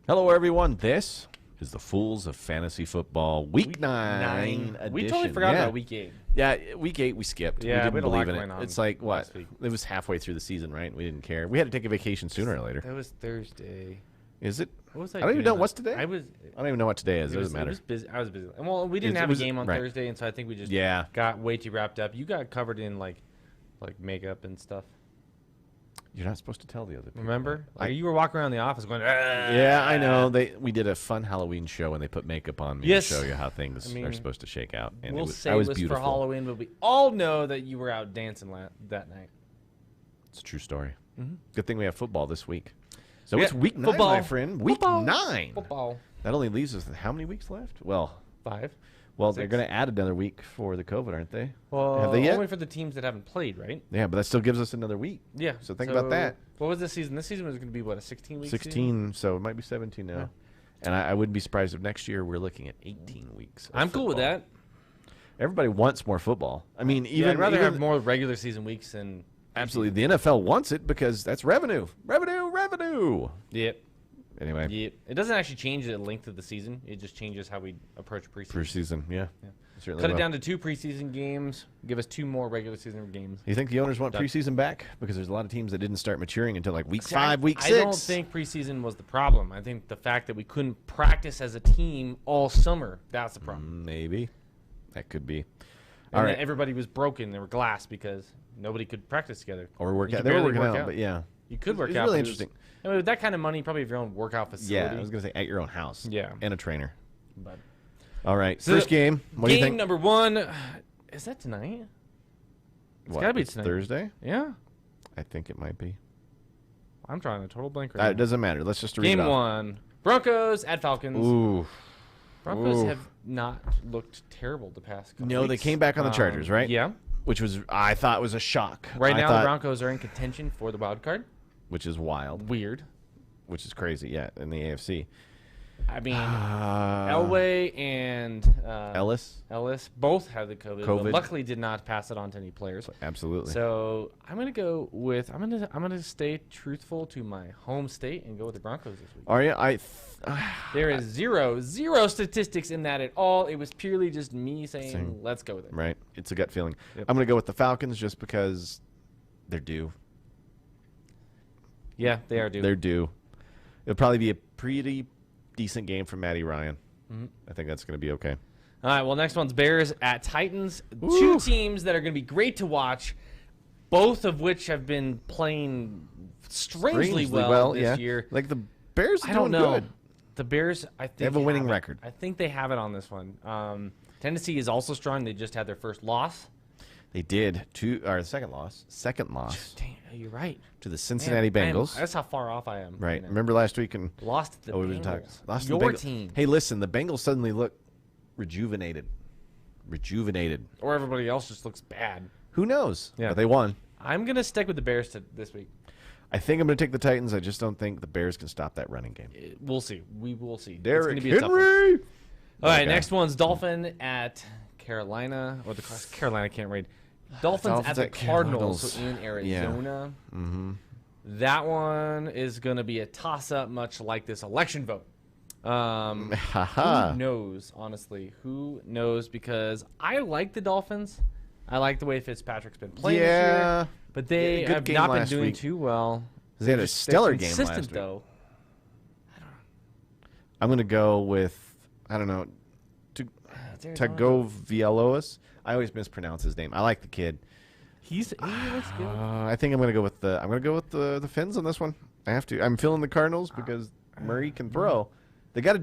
Hello, everyone. This is the Fools of Fantasy Football Week 9 edition. We totally forgot about Week 8. Yeah, Week 8 we skipped. Yeah, we didn't believe in going it. on It's like, what? last week. It was halfway through the season, right? We didn't care. We had to take a vacation sooner or later. That was Thursday. Is it? What was I don't even know. What's today? I don't even know what today is. It doesn't matter. It was busy. I was busy. Well, we didn't have a game on Thursday, and so I think we just got way too wrapped up. You got covered in like makeup and stuff. You're not supposed to tell the other people. Remember? You were walking around the office going, yeah, I know. We did a fun Halloween show, and they put makeup on me to show you how things are supposed to shake out. And we'll say it was beautiful. For Halloween, but we all know that you were out dancing that night. It's a true story. Mm-hmm. Good thing we have football this week. So it's Week 9, my friend. Week 9. Football. That only leaves us how many weeks left? Well, 5. Well, they're going to add another week for the COVID, aren't they? Well, have they yet? Only for the teams that haven't played, right? Yeah, but that still gives us another week. Yeah. So think about that. What was this season? This season was going to be, what, a 16-week 16, season? So it might be 17 now. Yeah. And I wouldn't be surprised if next year we're looking at 18 weeks. I'm cool with that. Everybody wants more football. I mean, I'd rather have more regular season weeks than... Absolutely. The NFL wants it because that's revenue. Revenue. Yep. Anyway. Yep. It doesn't actually change the length of the season. It just changes how we approach preseason. Preseason, yeah. Cut it down to 2 preseason games. Give us 2 more regular season games. You think the owners want preseason back? Because there's a lot of teams that didn't start maturing until like week 5, week 6. I don't think preseason was the problem. I think the fact that we couldn't practice as a team all summer, that's the problem. Maybe. That could be. All right. Everybody was broken. They were glass because nobody could practice together. Or work out. They were working out, but yeah. You could work out. It's really interesting. I mean, with that kind of money, you probably have your own workout facility. Yeah, I was going to say at your own house. Yeah. And a trainer. But all right. So first game. What do you think? Game number 1. Is that tonight? It's got to be tonight. Thursday? Yeah. I think it might be. I'm drawing a total blank right now. It doesn't matter. Let's just read it off. Game 1. Broncos at Falcons. Ooh. Broncos have not looked terrible the past couple weeks. No, they came back on the Chargers, right? Yeah. Which was, I thought, was a shock. Right now, the Broncos are in contention for the wild card. Which is wild. Weird. Which is crazy, yeah, in the AFC. I mean, Elway and Ellis both had the COVID. But luckily did not pass it on to any players. Absolutely. So I'm gonna go with I'm gonna stay truthful to my home state and go with the Broncos this week. Are you? There is zero statistics in that at all. It was purely just me saying let's go with it. Right. It's a gut feeling. Yep. I'm gonna go with the Falcons just because they're due. Yeah, they are due. They're due. It'll probably be a pretty decent game from Matty Ryan. Mm-hmm. I think that's going to be okay. All right, well, next one's Bears at Titans. Ooh. 2 teams that are going to be great to watch, both of which have been playing strangely well this year. Like the Bears are I don't doing know. good. The Bears, I think, they have a winning record. I think they have it on this one. Tennessee is also strong. They just had their first loss. They did. Second loss. Dang, you're right. To the Cincinnati Bengals. That's how far off I am. Right. Remember last week and lost to the Bengals. Lost your to the team. Hey, listen, the Bengals suddenly look rejuvenated. Or everybody else just looks bad. Who knows? Yeah. But they won. I'm going to stick with the Bears this week. I think I'm going to take the Titans. I just don't think the Bears can stop that running game. We'll see. We will see. Derrick it's gonna be Henry. A tough one. All right, next one's Dolphin at Carolina. Or Carolina can't read. Dolphins at the Cardinals in Arizona. Yeah. Mm-hmm. That one is going to be a toss-up, much like this election vote. Who knows, honestly? Who knows? Because I like the Dolphins. I like the way Fitzpatrick's been playing this year. But they have not been doing too well. They had a stellar game last week. Though. I'm going to go with, I don't know, Tagovailoa. I always mispronounce his name. I like the kid. He looks good. I think I'm going to go with the Fins on this one. I have to. I'm feeling the Cardinals because Murray can throw. They got a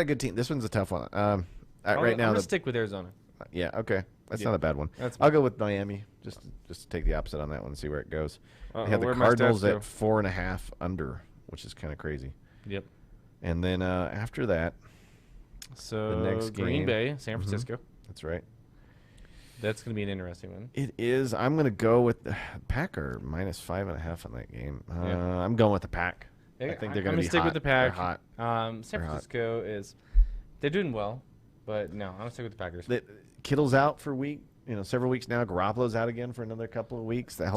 good team. This one's a tough one. Right now, I'm going to stick with Arizona. Yeah, okay. That's not a bad one. I'll go with Miami just to take the opposite on that one and see where it goes. They have the Cardinals at 4.5 under, which is kind of crazy. Yep. And then after that, so the next game, Green Bay, San Francisco. That's right. That's going to be an interesting one. It is. I'm going to go with the Packer minus 5.5 on that game. I'm going with the Pack. I think they're going to be stick hot. with the Pack. They're hot. San Francisco they're doing well, but no, I'm going to stick with the Packers. Kittle's out for several weeks now. Garoppolo's out again for another couple of weeks. They're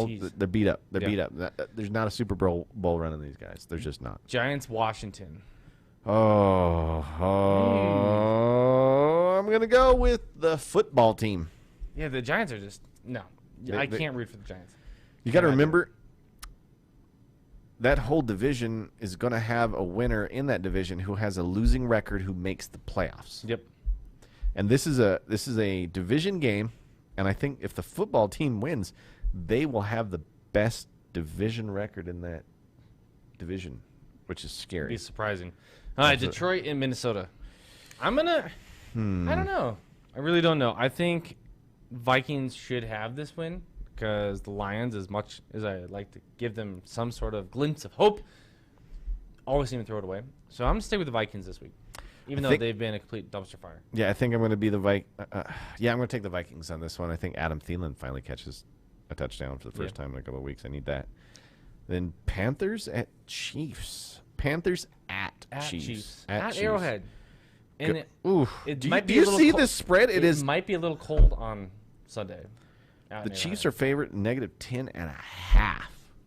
beat up. They're beat up. There's not a Super Bowl run in these guys. There's just not. Giants, Washington. I'm going to go with the football team. Yeah, the Giants are just no. I can't root for the Giants. You got to remember that whole division is going to have a winner in that division who has a losing record who makes the playoffs. Yep. And this is a division game, and I think if the football team wins, they will have the best division record in that division, which is scary. It'd be surprising. All right, Detroit and Minnesota. I'm gonna. I don't know. I really don't know. I think Vikings should have this win because the Lions, as much as I like to give them some sort of glimpse of hope, always seem to throw it away. So I'm gonna stay with the Vikings this week, even though they've been a complete dumpster fire. Yeah, I think I'm gonna be the I'm gonna take the Vikings on this one. I think Adam Thielen finally catches a touchdown for the first time in a couple of weeks. I need that. Then Panthers at Chiefs. Panthers at Chiefs. At Arrowhead. And do you see this spread? It might be a little cold on Sunday. The Chiefs are favorite -10.5.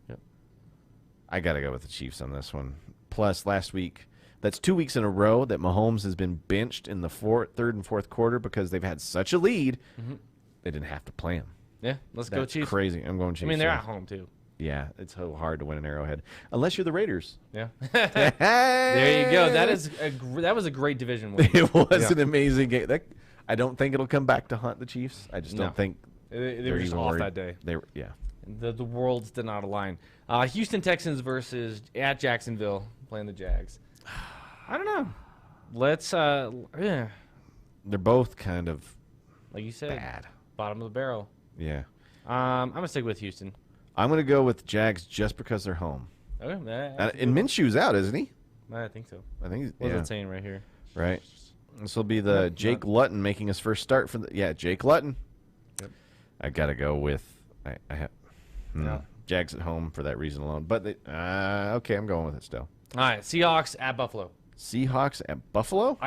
Yep. I got to go with the Chiefs on this one. Plus, last week, that's 2 weeks in a row that Mahomes has been benched in the third and fourth quarter because they've had such a lead, they didn't have to play him. Yeah, let's go Chiefs. That's crazy. I'm going Chiefs. I mean, they're at home, too. Yeah, it's so hard to win an Arrowhead. Unless you're the Raiders. Yeah. There you go. That was a great division win. It was an amazing game. I don't think it'll come back to haunt the Chiefs. I just don't think they were just off that day. The worlds did not align. Houston Texans versus at Jacksonville playing the Jags. I don't know. Let's They're both kind of like you said, bad. Bottom of the barrel. Yeah. I'm gonna stick with Houston. I'm gonna go with Jags just because they're home. Okay. And Minshew's out, isn't he? I think so. I think. What's it saying right here? Right. This will be the Jake Luton making his first start for the Jake Luton. Yep. I gotta go with I have Jags at home for that reason alone. But okay, I'm going with it still. All right, Seahawks at Buffalo. Seahawks at Buffalo?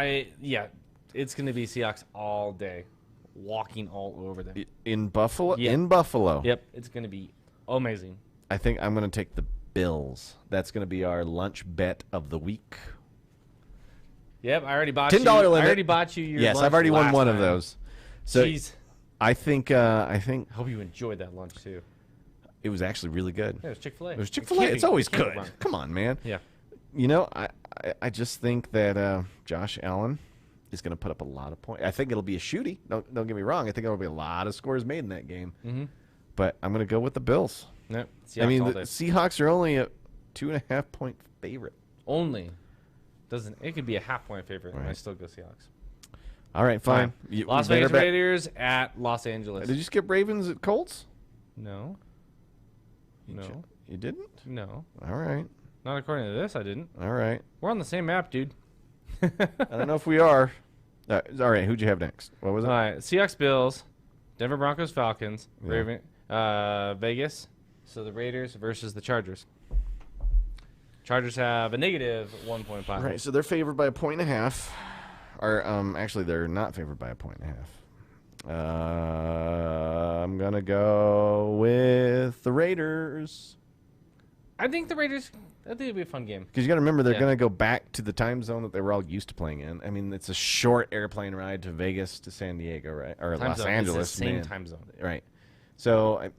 It's gonna be Seahawks all day, walking all over them. In Buffalo? Yeah. In Buffalo. Yep, it's gonna be amazing. I think I'm gonna take the Bills. That's gonna be our lunch bet of the week. Yep, I already bought $10 limit. I already bought you your lunch. I've already won one of those. So jeez. I think I hope you enjoyed that lunch too. It was actually really good. Yeah, it was Chick-fil-A. It was Chick-fil-A. It's always good. Come on, man. Yeah. You know, I just think that Josh Allen is going to put up a lot of points. I think it'll be a shooty. Don't get me wrong. I think there will be a lot of scores made in that game. Mm-hmm. But I'm going to go with the Bills. Yep. I mean, the Seahawks are only a 2.5-point favorite. Only. It could be a half-point favorite, and I still go Seahawks. All right, fine. Las Vegas Raiders at Los Angeles. Did you skip Ravens at Colts? No. No. You didn't? No. All right. Not according to this, I didn't. All right. We're on the same map, dude. I don't know if we are. All right, who'd you have next? What was it? All right, Seahawks, Bills, Denver Broncos, Falcons, Vegas. So the Raiders versus the Chargers. Chargers have a -1.5. Right, so they're favored by 1.5. Or actually, they're not favored by 1.5. I'm gonna go with the Raiders. I think it'll be a fun game. Because you got to remember, they're going to go back to the time zone that they were all used to playing in. I mean, it's a short airplane ride to Vegas to San Diego, right? Or Los Angeles. It's the same time zone. Right. So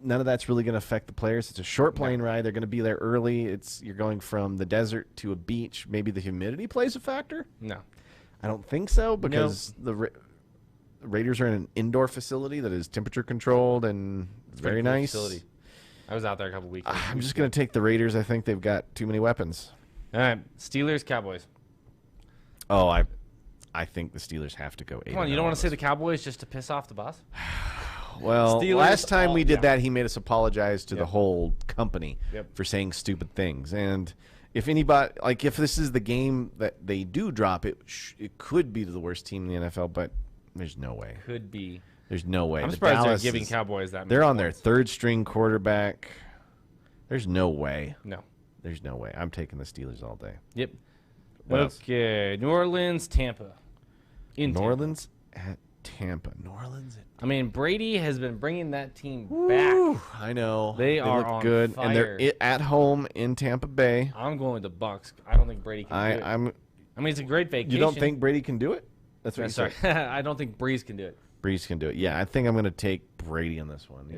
none of that's really going to affect the players. It's a short plane ride. They're going to be there early. You're going from the desert to a beach. Maybe the humidity plays a factor? No. I don't think so, because the Raiders are in an indoor facility that is temperature controlled and very nice. Facility. I was out there a couple weeks. I'm just going to take the Raiders. I think they've got too many weapons. All right, Steelers, Cowboys. Oh, I think the Steelers have to go 8. Come on, you don't want to say the Cowboys just to piss off the boss? Well, last time we did that, he made us apologize to the whole company for saying stupid things. And if anybody, if this is the game that they do drop, it could be the worst team in the NFL, but there's no way. Could be. There's no way. I'm surprised they're giving Cowboys that. They're on their third-string quarterback. There's no way. No. There's no way. I'm taking the Steelers all day. Yep. Okay. New Orleans, Tampa. New Orleans at Tampa. I mean, Brady has been bringing that team back. I know. They are look on good, fire. and they're at home in Tampa Bay. I'm going with the Bucs. I don't think Brady can do it. I mean, it's a great vacation. You don't think Brady can do it? That's what you Sorry. said. I don't think Breeze can do it. Breeze can do it. Yeah, I think I'm going to take Brady on this one.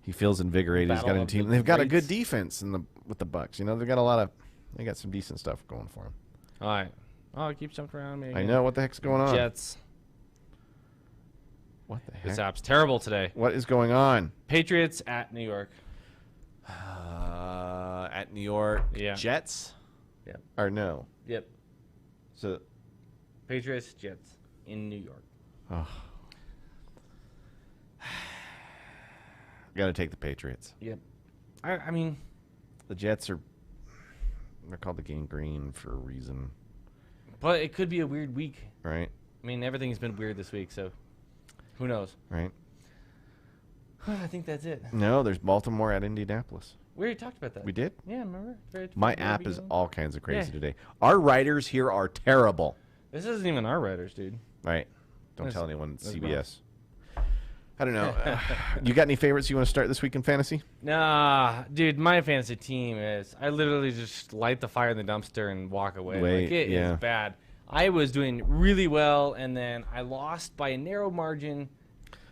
He feels invigorated. He's got Battle a of team. the They've got a good greats. defense with the Bucks. They got some decent stuff going for them. All right. Oh, it keeps jumping around me again. I know. What the heck's going on? Jets. What the heck? This app's terrible today. What is going on? Patriots at New York. At New York. Yeah. Jets? Yep. Or no? Yep. So, Patriots, Jets in New York. got to take the Patriots. Yep. I mean, The Jets they're called the Gang Green for a reason, but it could be a weird week. right? I mean, everything's been weird this week, so who knows? Right? I think that's it. No, there's Baltimore at Indianapolis. We already talked about that. We did? Yeah, remember? My Very app is beginning. all kinds of crazy Yeah. today. Our writers here are terrible. This isn't even our writers, dude. Right? Don't That's- tell anyone. that's CBS. I don't know. You got any favorites you want to start this week in fantasy? Nah, dude, my fantasy team is I literally just light the fire in the dumpster and walk away. Like, it is bad. I was doing really well, and then I lost by a narrow margin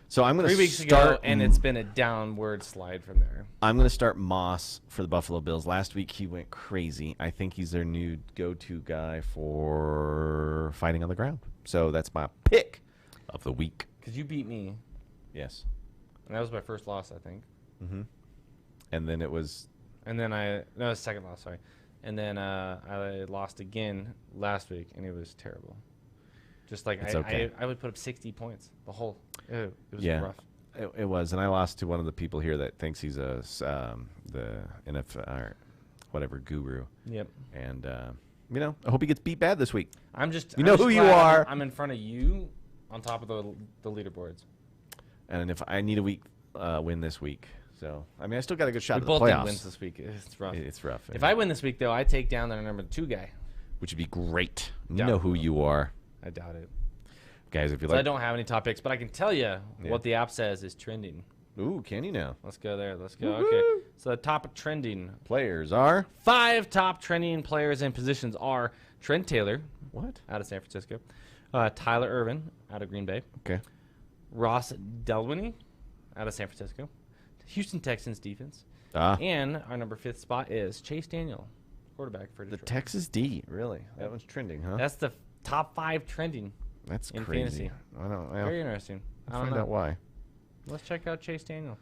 So I'm going 3 to weeks ago, and it's been a downward slide from there. I'm going to start Moss for the Buffalo Bills. Last week he went crazy. I think he's their new go-to guy for fighting on the ground. So that's my pick of the week. Because you beat me, Yes. and that was my first loss, I think. Mm-hmm. And then it was And then second loss, sorry. And then I lost again last week, and it was terrible. Just like It's okay. I would put up 60 points the whole. It was Yeah. rough. It was, and I lost to one of the people here that thinks he's the NFL or whatever guru. Yep. And I hope he gets beat bad this week. I'm just. You know I'm just who you glad are. I'm in front of you, on top of the leaderboards. And if I need a week win this week, so I mean I still got a good shot We at the both need playoffs. wins this week. It's rough. It's rough. If I win this week, though, I take down the number 2 guy. which would be great. You Doubt know it who will. you are, I doubt it. guys. If you So I like, don't have any top picks, but I can tell you what the app says is trending. ooh, can you now? Let's go there. Let's go. Woo-hoo. Okay. So the top trending. Players are 5 top trending players and positions are Trent Taylor, what? out of San Francisco, Tyler Irvin, out of Green Bay, Okay. Ross Delwini, out of San Francisco, Houston Texans defense, and our number 5th spot is Chase Daniel, quarterback for The Detroit. Texas D, really? That one's trending, huh? That's the top 5 trending. That's in crazy. fantasy. I don't. Very interesting. I don't Find know. out why. Let's check out Chase Daniel.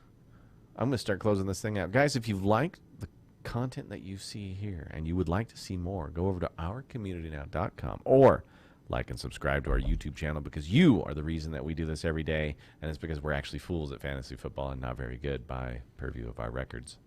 I'm going to start closing this thing out. Guys, if you like the content that you see here and you would like to see more, go over to ourcommunitynow.com or like and subscribe to our YouTube channel because you are the reason that we do this every day, and it's because we're actually fools at fantasy football and not very good by purview of our records.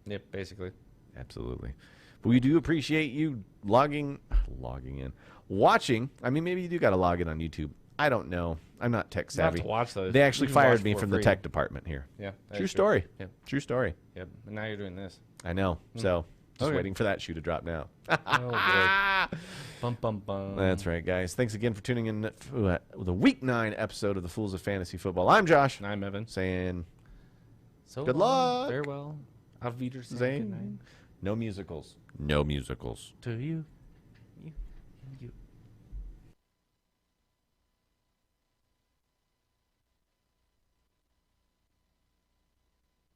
Yep, basically. Absolutely. But we do appreciate you logging in, watching. I mean, maybe you do got to log in on YouTube. I don't know. I'm not tech You have savvy. to watch those. They actually You can fired watch me for from the free. tech department here. Yeah. that True is story. Yep. True story. Yep. And now you're doing this. I know. So just Okay. waiting for that shoe to drop now. Oh, boy. Bum, bum, bum. That's right, guys. Thanks again for tuning in to the Week 9 episode of the Fools of Fantasy Football. I'm Josh. And I'm Evan. Saying So Good long, luck. Farewell. Auf Wiedersehen. Zane. Good night. no musicals. No musicals. To you. You.